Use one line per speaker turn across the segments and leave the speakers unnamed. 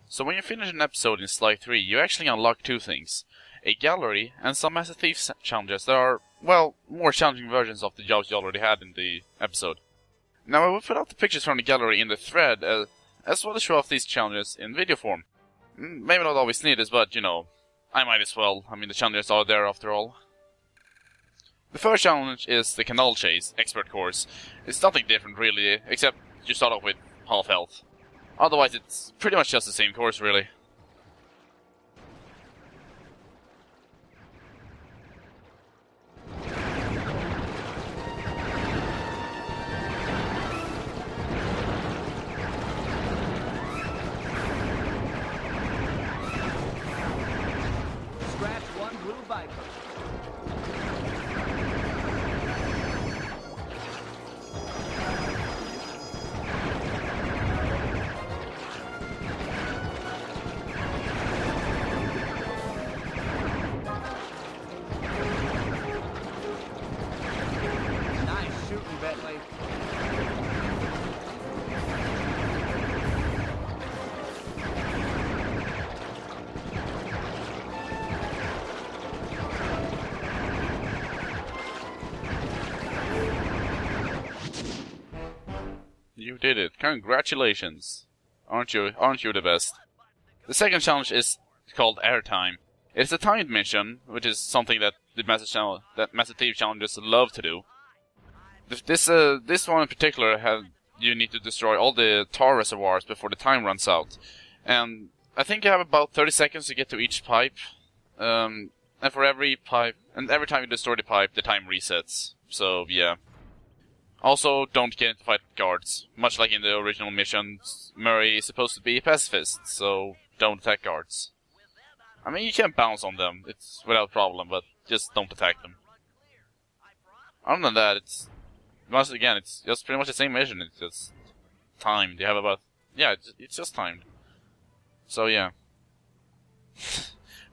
So when you finish an episode in Sly 3, you actually unlock two things. A gallery and some Master Thief challenges that are, well, more challenging versions of the jobs you already had in the episode. Now I will put out the pictures from the gallery in the thread, as well as show off these challenges in video form. Maybe not always needed, but you know, I might as well. I mean, the challenges are there after all. The first challenge is the Canal Chase Expert Course. It's nothing different really, except you start off with half health. Otherwise it's pretty much just the same course really.
Scratch one blue Viper. Nice shooting, Bentley.
You did it. Congratulations. Aren't you the best? The second challenge is called Airtime. It's a timed mission, which is something that the Master Thief challenges love to do. This one in particular, you need to destroy all the tar reservoirs before the time runs out. And I think you have about 30 seconds to get to each pipe. And for every pipe, and every time you destroy the pipe, the time resets. So yeah. Also, don't get into fight with guards. Much like in the original missions, Murray is supposed to be a pacifist, so don't attack guards. I mean, you can bounce on them, it's without problem, but just don't attack them. Other than that, once again, it's just pretty much the same mission, it's just timed. You have about, yeah, it's just timed. So yeah.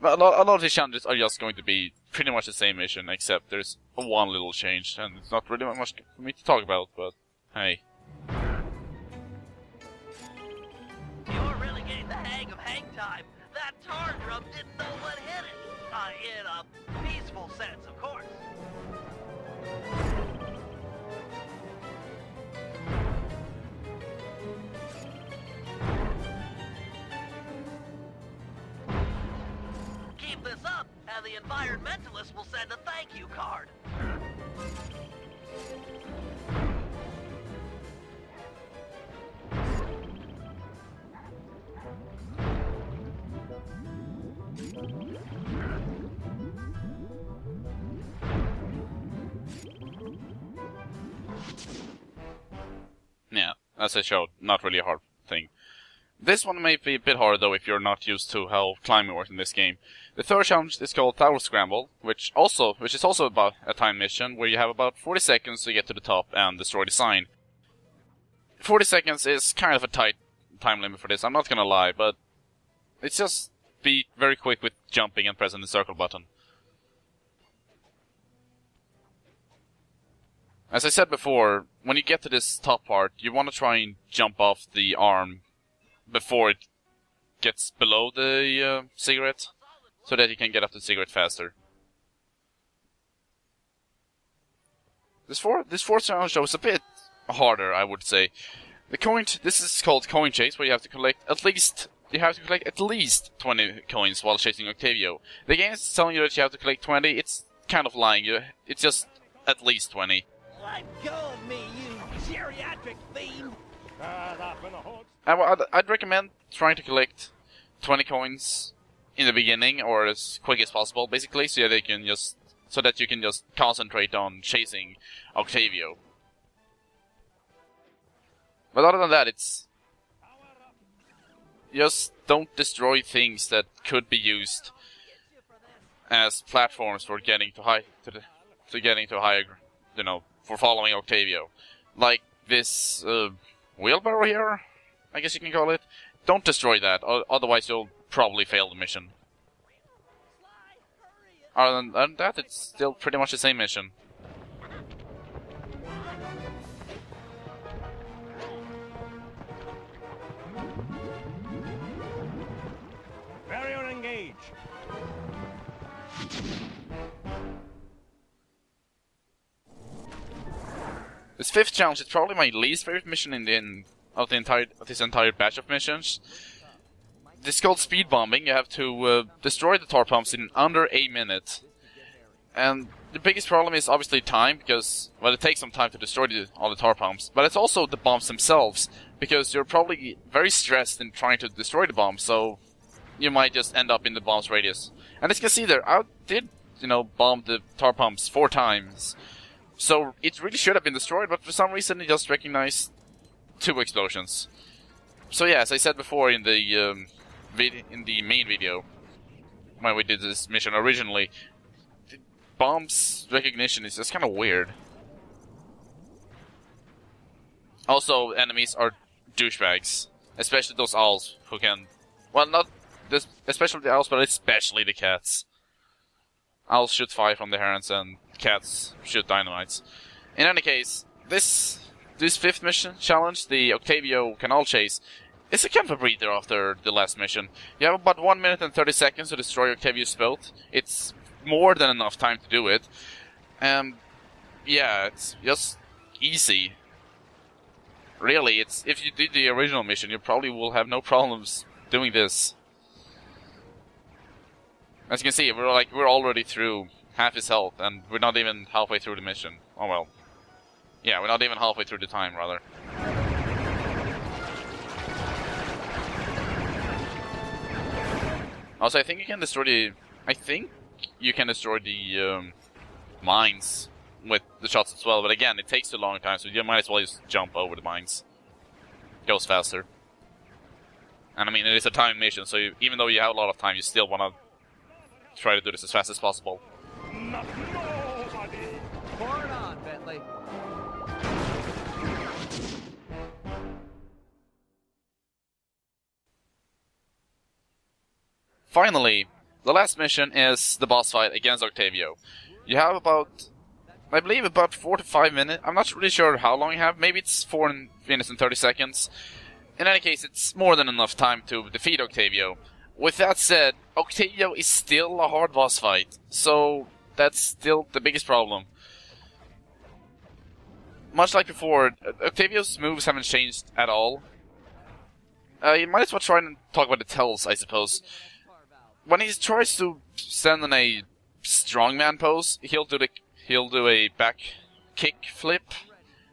But a lot of these challenges are just going to be pretty much the same mission, except there's one little change, and it's not really much for me to talk about, but hey.
You're really getting the hang of hang time. That tar drum didn't know what hit it. In a peaceful sense, of course. Keep this up, and the environmentalist will send a thank you card.
Yeah, as I showed, not really a hard thing. This one may be a bit harder though if you're not used to how climbing works in this game. The third challenge is called Tower Scramble, which is also about a time mission where you have about 40 seconds to get to the top and destroy the sign. 40 seconds is kind of a tight time limit for this, I'm not gonna lie, but it's just be very quick with jumping and pressing the circle button. As I said before, when you get to this top part, you want to try and jump off the arm before it gets below the cigarette, so that you can get up the cigarette faster. This fourth challenge though is a bit harder, I would say. This is called Coin Chase, where you have to collect at least 20 coins while chasing Octavio. The game is telling you that you have to collect 20. It's kind of lying. It's just at least 20.
Let go of me, you geriatric fiend!
I'd recommend trying to collect 20 coins in the beginning, or as quick as possible, basically, so that you can just concentrate on chasing Octavio. But other than that, it's just don't destroy things that could be used as platforms for getting to higher, you know, for following Octavio. Like this wheelbarrow here, I guess you can call it. Don't destroy that, otherwise you'll probably fail the mission. Other than that, it's still pretty much the same mission.
Engage.
This fifth challenge is probably my least favorite mission of this entire batch of missions. This is called speed bombing. You have to destroy the tar pumps in under a minute. And the biggest problem is obviously time, because, well, it takes some time to destroy all the tar pumps. But it's also the bombs themselves, because you're probably very stressed in trying to destroy the bombs, so you might just end up in the bomb's radius. And as you can see there, I did, bomb the tar pumps 4 times. So it really should have been destroyed, but for some reason it just recognized 2 explosions. So yeah, as I said before in the main video, when we did this mission originally, the bomb's recognition is just kind of weird. Also, enemies are douchebags, especially those owls who can, well, not this, especially the owls, but especially the cats. Owls shoot fire from the herons and cats shoot dynamites. In any case, this 5th mission challenge, the Octavio Canal Chase, is a kind of a breather after the last mission. You have about 1 minute and 30 seconds to destroy Octavio's boat. It's more than enough time to do it. And yeah, it's just easy. Really, if you did the original mission, you probably will have no problems doing this. As you can see, we're already through half his health, and we're not even halfway through the mission. Oh well. Yeah, we're not even halfway through the time, rather. Also, I think you can destroy the mines with the shots as well, but again, it takes a long time, so you might as well just jump over the mines. It goes faster. And I mean, it is a time mission, so even though you have a lot of time, you still want to try to do this as fast as possible.
Pour it on, Bentley.
Finally, the last mission is the boss fight against Octavio. You have about, I believe, about 4 to 5 minutes. I'm not really sure how long you have. Maybe it's 4 minutes and 30 seconds. In any case, it's more than enough time to defeat Octavio. With that said, Octavio is still a hard boss fight, so that's still the biggest problem. Much like before, Octavio's moves haven't changed at all. You might as well try and talk about the tells, I suppose. When he tries to stand in a strongman pose, he'll do a back kick flip,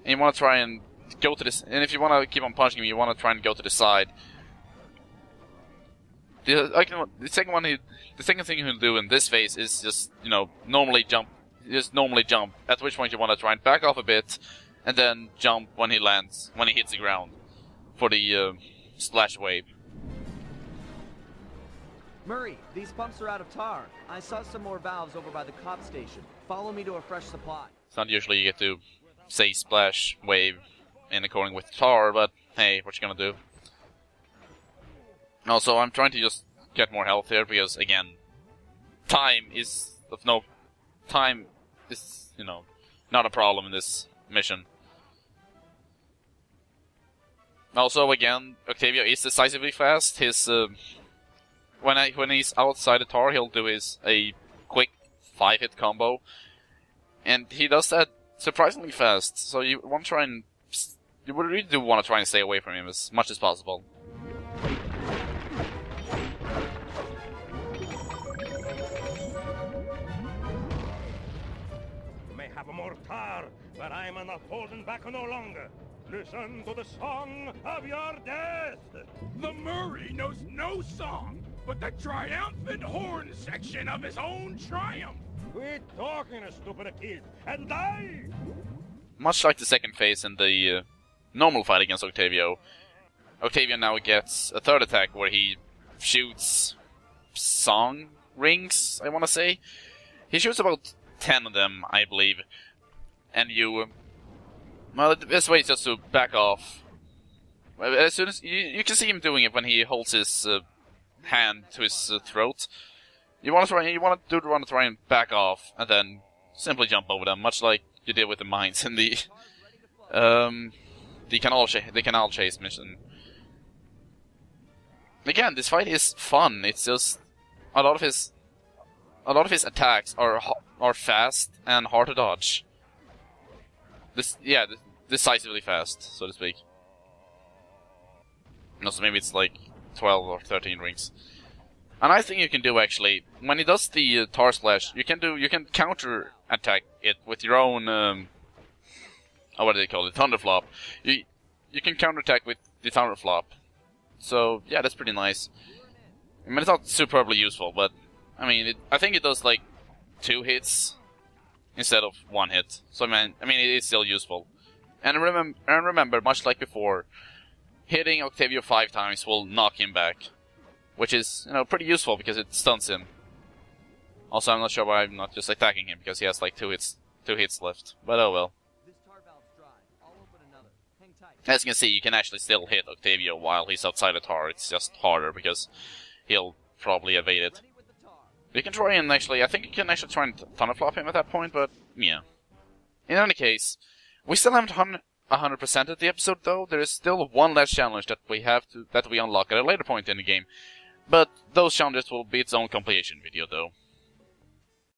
and you want to try and go to this. And if you want to keep on punching him, you want to try and go to the side. The second thing he'll do in this phase is just normally jump. Just normally jump. At which point you want to try and back off a bit, and then jump when he lands, when he hits the ground, for the splash wave.
Murray, these pumps are out of tar. I saw some more valves over by the cop station. Follow me to a fresh supply.
It's not usually you get to say splash wave in according with tar, but hey, what you gonna do? Also, I'm trying to just get more health here because, again, time is not a problem in this mission. Also, again, Octavio is decisively fast. His when he's outside the tar, he'll do a quick 5-hit combo, and he does that surprisingly fast. So you really do want to try and stay away from him as much as possible.
You may have more tar, but I'm not holding back no longer. Listen to the song of your death.
The Murray knows no song, but the triumphant horn section of his own triumph.
Quit talking, stupid kid, and die!
Much like the second phase in the normal fight against Octavio, Octavio now gets a third attack where he shoots song rings, I want to say. He shoots about 10 of them, I believe. And well, the best way is just to back off. As soon as you can see him doing it when he holds his hand to his throat. You want to try and back off, and then simply jump over them, much like you did with the mines in the Canal Chase mission. Again, this fight is fun. It's just a lot of his attacks are fast and hard to dodge. Decisively fast, so to speak. No, so maybe it's like 12 or 13 rings. Another thing you can do actually, when he does the tar slash, you can counter attack it with your own what do they call it? Thunderflop. You can counter attack with the Thunderflop. So yeah, that's pretty nice. I mean, it's not superbly useful, but I mean, I think it does like 2 hits instead of 1 hit. So I mean, it is still useful. And remember, much like before, hitting Octavio 5 times will knock him back, which is, you know, pretty useful because it stuns him. Also, I'm not sure why I'm not just attacking him because he has like 2 hits left. But oh well.
This tar valve's dry. I'll open another. Hang tight.
As you can see, you can actually still hit Octavio while he's outside the tar. It's just harder because he'll probably evade it.
Ready with the tar.
You can try and actually, I think you can actually try and Thunderflop him at that point, but yeah. In any case, we still haven't 100%ed the episode though. There is still one last challenge that we unlock at a later point in the game. But those challenges will be its own completion video though.